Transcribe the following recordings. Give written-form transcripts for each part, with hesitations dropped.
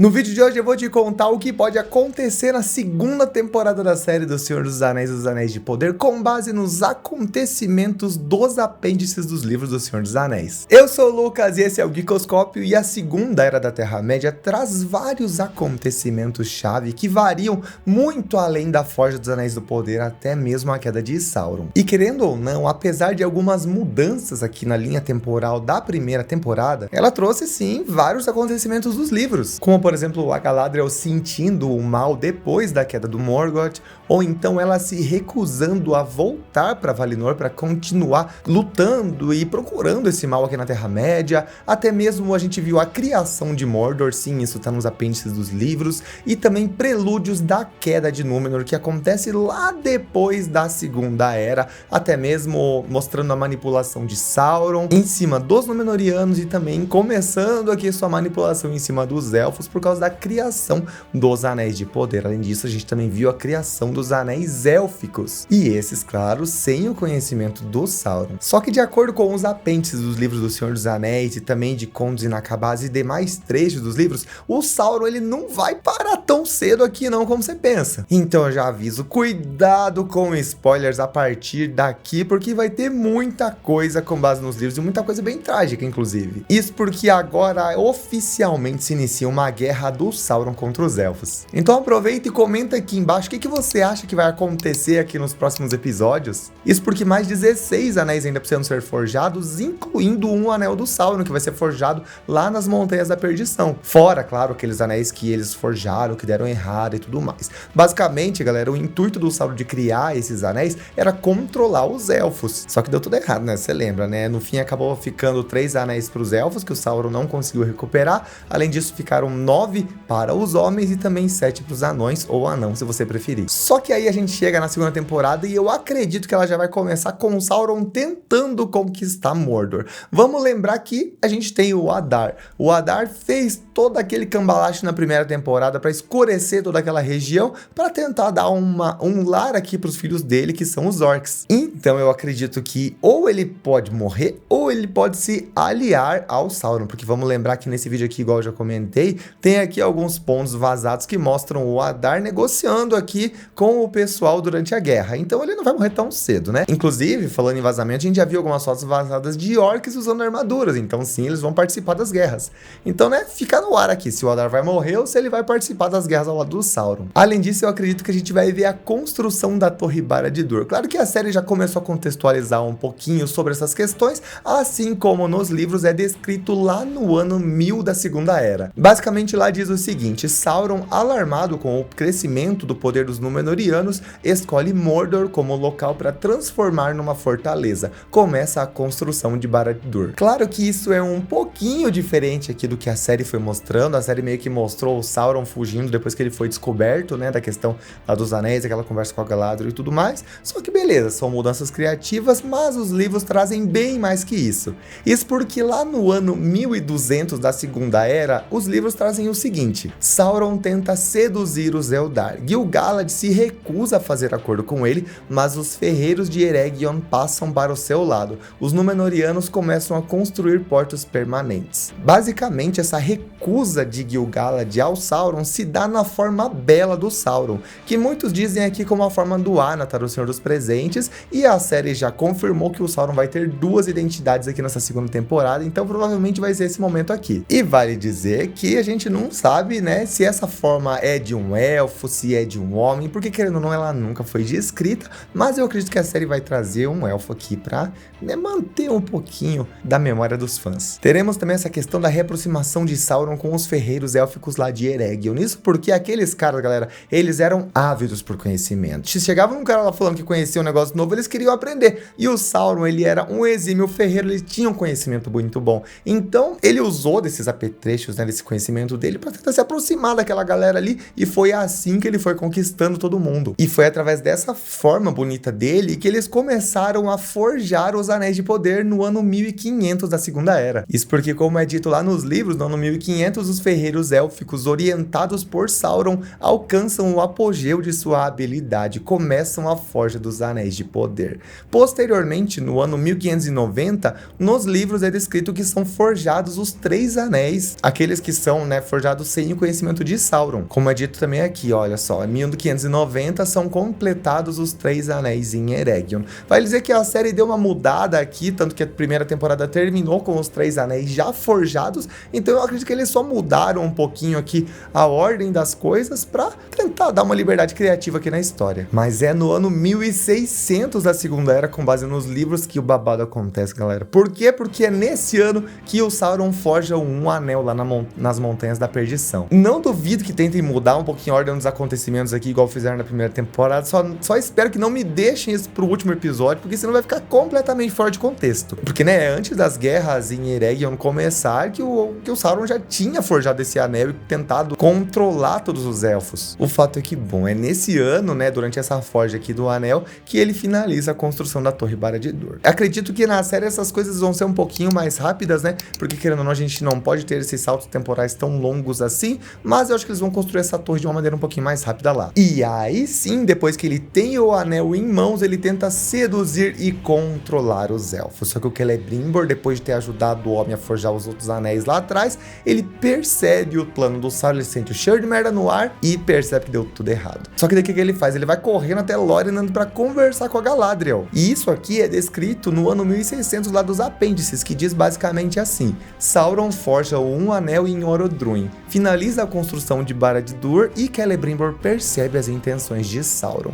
No vídeo de hoje eu vou te contar o que pode acontecer na segunda temporada da série do Senhor dos Anéis e dos Anéis de Poder com base nos acontecimentos dos apêndices dos livros do Senhor dos Anéis. Eu sou o Lucas e esse é o Geekoscópio, e a Segunda Era da Terra-média traz vários acontecimentos-chave que variam muito além da Forja dos Anéis do Poder até mesmo a queda de Sauron. E querendo ou não, apesar de algumas mudanças aqui na linha temporal da primeira temporada, ela trouxe sim vários acontecimentos dos livros, como por exemplo a Galadriel sentindo o mal depois da queda do Morgoth, ou então ela se recusando a voltar para Valinor para continuar lutando e procurando esse mal aqui na Terra-média. Até mesmo a gente viu a criação de Mordor, sim, isso tá nos apêndices dos livros, e também prelúdios da queda de Númenor, que acontece lá depois da Segunda Era, até mesmo mostrando a manipulação de Sauron em cima dos Númenóreanos e também começando aqui sua manipulação em cima dos Elfos por causa da criação dos Anéis de Poder. Além disso, a gente também viu a criação dos Anéis Élficos, e esses, claro, sem o conhecimento do Sauron. Só que de acordo com os apêndices dos livros do Senhor dos Anéis e também de Contos Inacabados e demais trechos dos livros, o Sauron ele não vai parar tão cedo aqui não como você pensa. Então eu já aviso, cuidado com spoilers a partir daqui, porque vai ter muita coisa com base nos livros e muita coisa bem trágica, inclusive. Isso porque agora oficialmente se inicia uma guerra do Sauron contra os Elfos. Então aproveita e comenta aqui embaixo o que você acha que vai acontecer aqui nos próximos episódios. Isso porque mais 16 anéis ainda precisam ser forjados, incluindo um anel do Sauron, que vai ser forjado lá nas Montanhas da Perdição. Fora, claro, aqueles anéis que eles forjaram, que deram errado e tudo mais. Basicamente, galera, o intuito do Sauron de criar esses anéis era controlar os elfos. Só que deu tudo errado, né? Você lembra, né? No fim acabou ficando 3 anéis para os elfos, que o Sauron não conseguiu recuperar. Além disso, ficaram 9 para os homens e também 7 para os anões, ou anão, se você preferir. Só que aí a gente chega na segunda temporada e eu acredito que ela já vai começar com o Sauron tentando conquistar Mordor. Vamos lembrar que a gente tem o Adar. O Adar fez todo aquele cambalache na primeira temporada para escurecer toda aquela região, para tentar dar um lar aqui para os filhos dele, que são os orcs. Então eu acredito que ou ele pode morrer, ou ele pode se aliar ao Sauron, porque vamos lembrar que nesse vídeo aqui, igual eu já comentei, tem aqui alguns pontos vazados que mostram o Adar negociando aqui com o pessoal durante a guerra. Então ele não vai morrer tão cedo, né? Inclusive, falando em vazamento, a gente já viu algumas fotos vazadas de orcs usando armaduras, então sim, eles vão participar das guerras. Então, né, fica no ar aqui se o Adar vai morrer ou se ele vai participar das guerras ao lado do Sauron. Além disso, eu acredito que a gente vai ver a construção da Torre Barad-dûr. Claro que a série já começou a contextualizar um pouquinho sobre essas questões, assim como nos livros é descrito lá no ano 1000 da Segunda Era. Basicamente lá diz o seguinte: Sauron, alarmado com o crescimento do poder dos Númenóreanos, escolhe Mordor como local para transformar numa fortaleza. Começa a construção de Barad-dûr. Claro que isso é um pouquinho diferente aqui do que a série foi mostrando. A série meio que mostrou o Sauron fugindo depois que ele foi descoberto, né, da questão lá dos anéis, aquela conversa com a Galadriel e tudo mais. Só que beleza, são mudanças criativas, mas os livros trazem bem mais que isso. Isso porque lá no ano 1200 da Segunda Era, os livros trazem o seguinte: Sauron tenta seduzir os Eldar. Gil-galad se recusa a fazer acordo com ele, mas os ferreiros de Eregion passam para o seu lado. Os Númenóreanos começam a construir portos permanentes. Basicamente, essa recusa de Gil-galad ao Sauron se dá na forma bela do Sauron, que muitos dizem aqui como a forma do Anatar, o Senhor dos Presentes, e a série já confirmou que o Sauron vai ter 2 identidades aqui nessa segunda temporada, então provavelmente vai ser esse momento aqui. E vale dizer que a gente não sabe, né, se essa forma é de um elfo, se é de um homem, porque querendo ou não, ela nunca foi descrita, mas eu acredito que a série vai trazer um elfo aqui pra, né, manter um pouquinho da memória dos fãs. Teremos também essa questão da reaproximação de Sauron com os ferreiros élficos lá de Eregion. Isso porque aqueles caras, galera, eles eram ávidos por conhecimento. Se chegava um cara lá falando que conhecia um negócio novo, eles queriam aprender. E o Sauron, ele era um exímio ferreiro, ele tinha um conhecimento muito bom. Então, ele usou desses apetrechos, né, desse conhecimento dele para tentar se aproximar daquela galera ali, e foi assim que ele foi conquistando todo mundo. E foi através dessa forma bonita dele que eles começaram a forjar os Anéis de Poder no ano 1500 da Segunda Era. Isso porque, como é dito lá nos livros, no ano 1500, os ferreiros élficos, orientados por Sauron, alcançam o apogeu de sua habilidade, começam a forja dos Anéis de Poder. Posteriormente, no ano 1590, nos livros é descrito que são forjados os 3 anéis, aqueles que são, né, forjado sem o conhecimento de Sauron. Como é dito também aqui, olha só, em 1590 são completados os 3 anéis em Eregion. Vai dizer que a série deu uma mudada aqui, tanto que a primeira temporada terminou com os 3 anéis já forjados, então eu acredito que eles só mudaram um pouquinho aqui a ordem das coisas pra tentar dar uma liberdade criativa aqui na história. Mas é no ano 1600 da Segunda Era, com base nos livros, que o babado acontece, galera. Por quê? Porque é nesse ano que o Sauron forja um anel lá nas Montanhas da Perdição. Não duvido que tentem mudar um pouquinho a ordem dos acontecimentos aqui, igual fizeram na primeira temporada, só espero que não me deixem isso pro último episódio, porque senão vai ficar completamente fora de contexto. Porque, né, antes das guerras em Eregion começar, que o Sauron já tinha forjado esse anel e tentado controlar todos os elfos. O fato é que, bom, é nesse ano, né, durante essa forja aqui do anel, que ele finaliza a construção da Torre Barad-dûr. Acredito que na série essas coisas vão ser um pouquinho mais rápidas, né, porque querendo ou não, a gente não pode ter esses saltos temporais tão longos assim, mas eu acho que eles vão construir essa torre de uma maneira um pouquinho mais rápida lá. E aí sim, depois que ele tem o anel em mãos, ele tenta seduzir e controlar os elfos. Só que o Celebrimbor, depois de ter ajudado o homem a forjar os outros anéis lá atrás, ele percebe o plano do Sauron, ele sente o cheiro de merda no ar e percebe que deu tudo errado. Só que daí o que ele faz? Ele vai correndo até Lórien para conversar com a Galadriel. E isso aqui é descrito no ano 1600 lá dos Apêndices, que diz basicamente assim: Sauron forja um anel em Orodruin, finaliza a construção de Barad-dûr e Celebrimbor percebe as intenções de Sauron.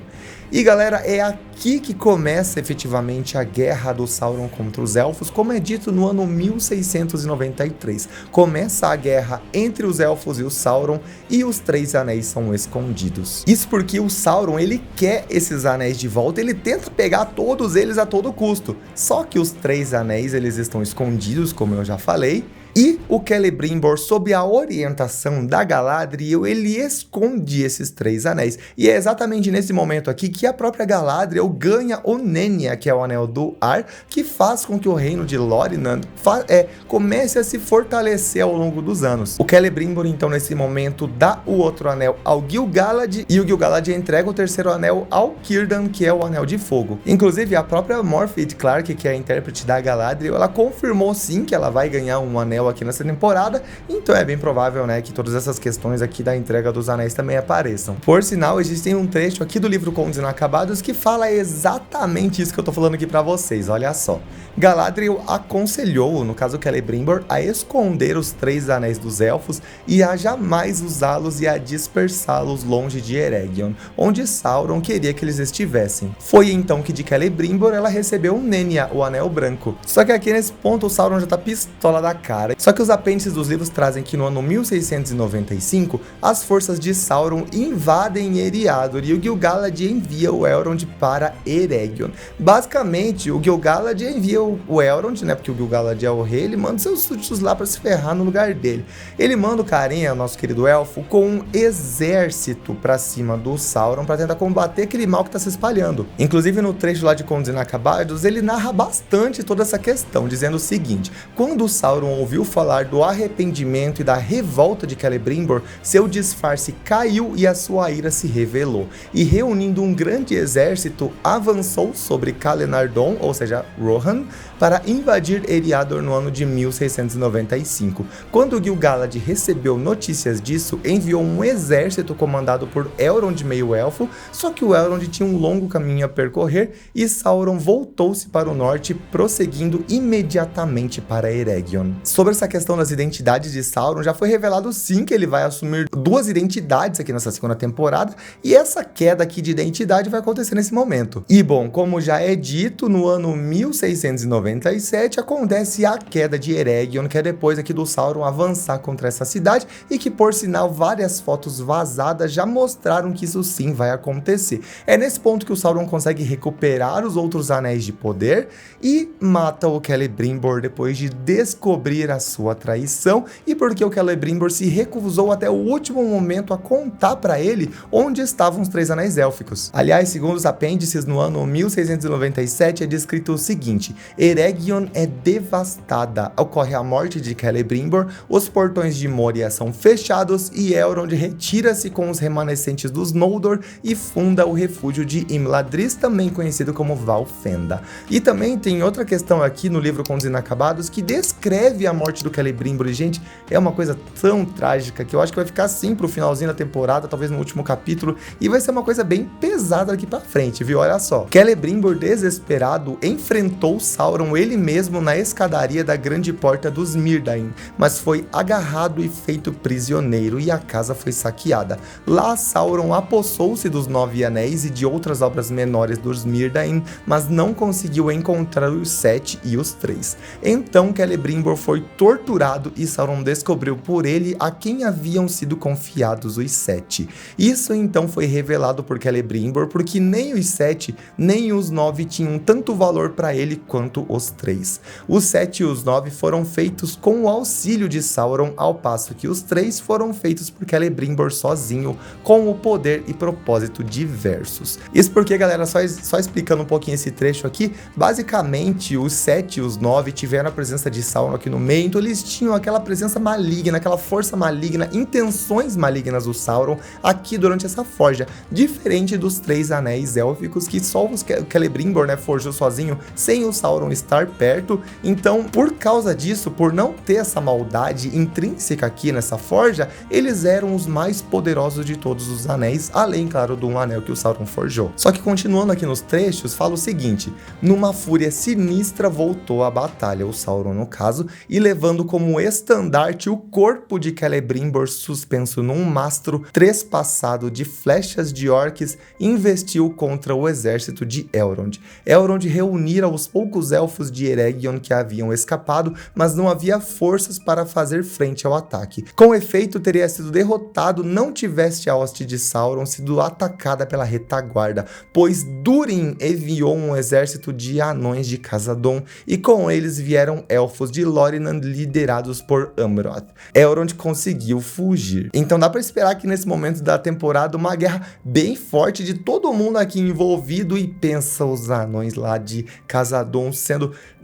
E galera, é aqui que começa efetivamente a guerra do Sauron contra os elfos, como é dito no ano 1693. Começa a guerra entre os elfos e o Sauron e os 3 anéis são escondidos. Isso porque o Sauron, ele quer esses anéis de volta, ele tenta pegar todos eles a todo custo. Só que os 3 anéis, eles estão escondidos, como eu já falei. E o Celebrimbor, sob a orientação da Galadriel, ele esconde esses 3 anéis. E é exatamente nesse momento aqui que a própria Galadriel ganha o Nenya, que é o Anel do Ar, que faz com que o reino de Lórien comece a se fortalecer ao longo dos anos. O Celebrimbor, então, nesse momento, dá o outro anel ao Gil-galad, e o Gil-galad entrega o 3º anel ao Círdan, que é o Anel de Fogo. Inclusive, a própria Morfydd Clark, que é a intérprete da Galadriel, ela confirmou sim que ela vai ganhar um anel aqui nessa temporada, então é bem provável, né, que todas essas questões aqui da entrega dos anéis também apareçam. Por sinal, existe um trecho aqui do livro Contos Inacabados que fala exatamente isso que eu tô falando aqui pra vocês, olha só. Galadriel aconselhou, no caso Celebrimbor, a esconder os 3 anéis dos elfos e a jamais usá-los e a dispersá-los longe de Eregion, onde Sauron queria que eles estivessem. Foi então que de Celebrimbor ela recebeu um Nenya, o Anel Branco. Só que aqui nesse ponto o Sauron já tá pistola da cara. Só que os apêndices dos livros trazem que no ano 1695, as forças de Sauron invadem Eriador e o Gil-galad envia o Elrond para Eregion. Basicamente, o Gil-galad envia o Elrond, né, porque o Gil-galad é o rei, ele manda seus súditos lá para se ferrar no lugar dele. Ele manda o carinha, o nosso querido elfo, com um exército para cima do Sauron para tentar combater aquele mal que tá se espalhando. Inclusive no trecho lá de Contos Inacabados, ele narra bastante toda essa questão, dizendo o seguinte: quando o Sauron ouviu falar do arrependimento e da revolta de Celebrimbor, seu disfarce caiu e a sua ira se revelou, e reunindo um grande exército, avançou sobre Calenardon, ou seja, Rohan, para invadir Eriador no ano de 1695. Quando Gil-galad recebeu notícias disso, enviou um exército comandado por Elrond Meio-Elfo, só que o Elrond tinha um longo caminho a percorrer e Sauron voltou-se para o norte, prosseguindo imediatamente para Eregion. Sobre essa questão das identidades de Sauron, já foi revelado sim que ele vai assumir 2 identidades aqui nessa 2ª temporada, e essa queda aqui de identidade vai acontecer nesse momento. E bom, como já é dito, no ano 1697 acontece a queda de Eregion, que é depois aqui do Sauron avançar contra essa cidade, e que por sinal várias fotos vazadas já mostraram que isso sim vai acontecer. É nesse ponto que o Sauron consegue recuperar os outros anéis de poder e mata o Celebrimbor depois de descobrir a sua traição, e porque o Celebrimbor se recusou até o último momento a contar para ele onde estavam os 3 anéis élficos. Aliás, segundo os apêndices, no ano 1697 é descrito o seguinte: Eregion é devastada. Ocorre a morte de Celebrimbor, os portões de Moria são fechados e Elrond retira-se com os remanescentes dos Noldor e funda o refúgio de Imladris, também conhecido como Valfenda. E também tem outra questão aqui no livro Contos Inacabados que descreve a morte do Celebrimbor. E, gente, é uma coisa tão trágica que eu acho que vai ficar assim pro finalzinho da temporada, talvez no último capítulo, e vai ser uma coisa bem pesada daqui pra frente, viu? Olha só. Celebrimbor, desesperado, enfrentou Sauron ele mesmo na escadaria da grande porta dos Mírdain, mas foi agarrado e feito prisioneiro e a casa foi saqueada. Lá, Sauron apossou-se dos 9 anéis e de outras obras menores dos Mírdain, mas não conseguiu encontrar os 7 e os 3. Então Celebrimbor foi torturado e Sauron descobriu por ele a quem haviam sido confiados os 7. Isso então foi revelado por Celebrimbor, porque nem os 7 nem os 9 tinham tanto valor para ele quanto os 3. Os 7 e os 9 foram feitos com o auxílio de Sauron, ao passo que os 3 foram feitos por Celebrimbor sozinho, com o poder e propósito diversos. Isso porque, galera, só explicando um pouquinho esse trecho aqui, basicamente os 7 e os 9 tiveram a presença de Sauron aqui no meio, então eles tinham aquela presença maligna, aquela força maligna, intenções malignas do Sauron aqui durante essa forja, diferente dos 3 anéis élficos que só o Celebrimbor, né, forjou sozinho, sem o Sauron estar perto. Então, por causa disso, por não ter essa maldade intrínseca aqui nessa forja, eles eram os mais poderosos de todos os anéis, além, claro, do um anel que o Sauron forjou. Só que continuando aqui nos trechos, fala o seguinte: numa fúria sinistra voltou à batalha, o Sauron no caso, e levando como estandarte o corpo de Celebrimbor suspenso num mastro trespassado de flechas de orques, investiu contra o exército de Elrond. Elrond reunira os poucos elfos de Eregion que haviam escapado, mas não havia forças para fazer frente ao ataque. Com efeito, teria sido derrotado não tivesse a hoste de Sauron sido atacada pela retaguarda, pois Durin enviou um exército de anões de Khazad-dûm e com eles vieram elfos de Lórien liderados por Amroth. Elrond conseguiu fugir. Então dá para esperar que nesse momento da temporada uma guerra bem forte de todo mundo aqui envolvido, e pensa os anões lá de Khazad-dûm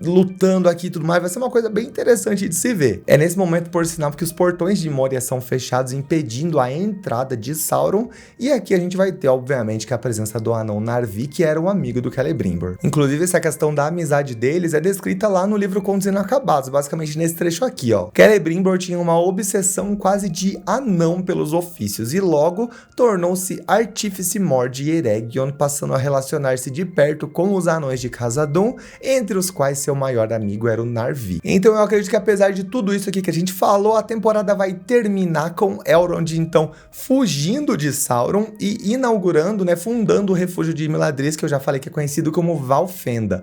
lutando aqui e tudo mais, vai ser uma coisa bem interessante de se ver. É nesse momento, por sinal, que os portões de Moria são fechados, impedindo a entrada de Sauron, e aqui a gente vai ter, obviamente, que a presença do anão Narvi, que era um amigo do Celebrimbor. Inclusive, essa questão da amizade deles é descrita lá no livro Contos Inacabados, basicamente nesse trecho aqui, ó. Celebrimbor tinha uma obsessão quase de anão pelos ofícios, e logo tornou-se artífice mor de Eregion, passando a relacionar-se de perto com os anões de Khazad-dûm, entre os quais seu maior amigo era o Narvi. Então eu acredito que, apesar de tudo isso aqui que a gente falou, a temporada vai terminar com Elrond então fugindo de Sauron e inaugurando, né, fundando o refúgio de Imladris, que eu já falei que é conhecido como Valfenda.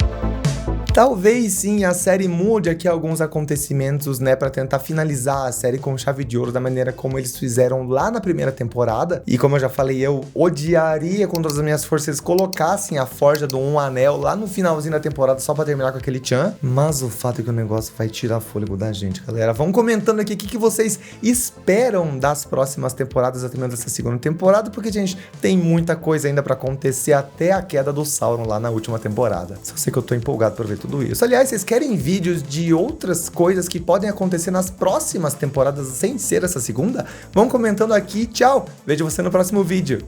Talvez sim a série mude aqui alguns acontecimentos, né, para tentar finalizar a série com chave de ouro da maneira como eles fizeram lá na primeira temporada. E como eu já falei, eu odiaria com todas as minhas forças eles colocassem a forja do Um Anel lá no finalzinho da temporada só para terminar com aquele tchan. Mas o fato é que o negócio vai tirar fôlego da gente, galera. Vão comentando aqui o que vocês esperam das próximas temporadas, até mesmo dessa segunda temporada, porque, gente, tem muita coisa ainda para acontecer até a queda do Sauron lá na última temporada. Só sei que eu tô empolgado pra ver tudo isso. Aliás, vocês querem vídeos de outras coisas que podem acontecer nas próximas temporadas sem ser essa segunda? Vão comentando aqui. Tchau! Vejo você no próximo vídeo.